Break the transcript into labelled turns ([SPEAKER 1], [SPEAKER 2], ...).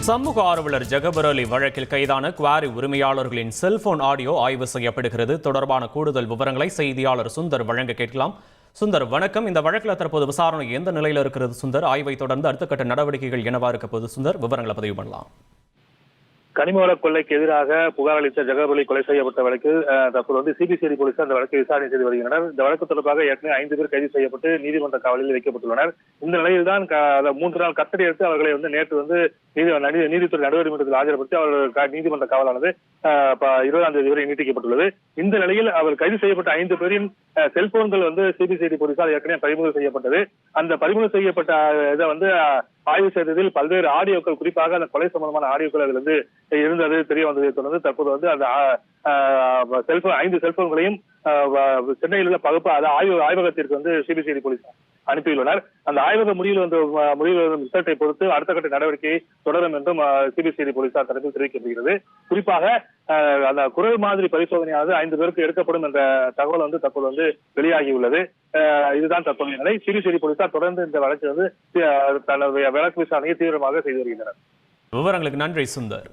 [SPEAKER 1] சமூக ஆர்வலர் ஜகபர் அலி வழக்கில் கைதான குவாரி உரிமையாளர்களின் செல்போன் ஆடியோ ஆய்வு செய்யப்படுகிறது. தொடர்பான கூடுதல் விவரங்களை செய்தியாளர் சுந்தர் வழங்க கேட்கலாம். சுந்தர், வணக்கம். இந்த வழக்கில் தற்போது விசாரணை எந்த நிலையில் இருக்கிறது சுந்தர்? ஆய்வை தொடர்ந்து அடுத்த கட்ட நடவடிக்கைகள் என்னவா இருக்க போது சுந்தர்? விவரங்களை பதிவு பண்ணலாம்.
[SPEAKER 2] கனிமவள கொள்ளைக்கு எதிராக புகார் அளித்த ஜகபர் அலி கொலை செய்யப்பட்ட வழக்கில் தற்போது சிபிசிஐடி போலீசார் அந்த வழக்கை விசாரணை செய்து வருகின்றனர். இந்த வழக்கு தொடர்பாக ஏற்கனவே 5 பேர் கைது செய்யப்பட்டு நீதிமன்ற காவலில் வைக்கப்பட்டுள்ளனர். இந்த நிலையில் தான் 3 நாள் கஸ்டடி எடுத்து அவர்களை நேற்று நீதித்துறை நடுவர்மன்றத்தில் ஆஜர்படுத்தி அவர்கள் நீதிமன்ற காவலானது 20ஆம் தேதி வரை நீட்டிக்கப்பட்டுள்ளது. இந்த நிலையில் அவர் கைது செய்யப்பட்ட 5 பேரின் செல்போன்கள் சிபிசிஐடி போலீசார் ஏற்கனவே பறிமுதல் செய்யப்பட்டது. அந்த பறிமுதல் செய்யப்பட்ட இதை ஆய்வு செய்ததில் பல்வேறு ஆடியோக்கள், குறிப்பாக அந்த கொலை சம்பந்தமான ஆடியோக்கள் அதில் இருந்தது தெரிய வந்ததை தொடர்ந்து தற்போது அந்த 5 செல்போன்களையும் சென்னையில் உள்ள ஆய்வகத்திற்கு சிபிசிஐடி போலீசார் அனுப்பியுள்ளனர். அந்த ஆய்வக முடிவில் ரிசல்ட்டை பொறுத்து அடுத்த கட்ட நடவடிக்கையை தொடரும் என்றும் சிபிசிஐடி போலீசார் தரப்பில் தெரிவிக்கப்படுகிறது. குறிப்பாக அந்த குரல் மாதிரி பரிசோதனையானது 5 பேருக்கு எடுக்கப்படும் என்ற தகவல் தற்போது வெளியாகியுள்ளது. இதுதான் தற்போதைய நிலை. சிபிசிஐடி போலீசார் தொடர்ந்து இந்த வழக்கு தனது வழக்கு விசாரணையை தீவிரமாக செய்து வருகின்றனர்.
[SPEAKER 1] விவரங்களுக்கு நன்றி சுந்தர்.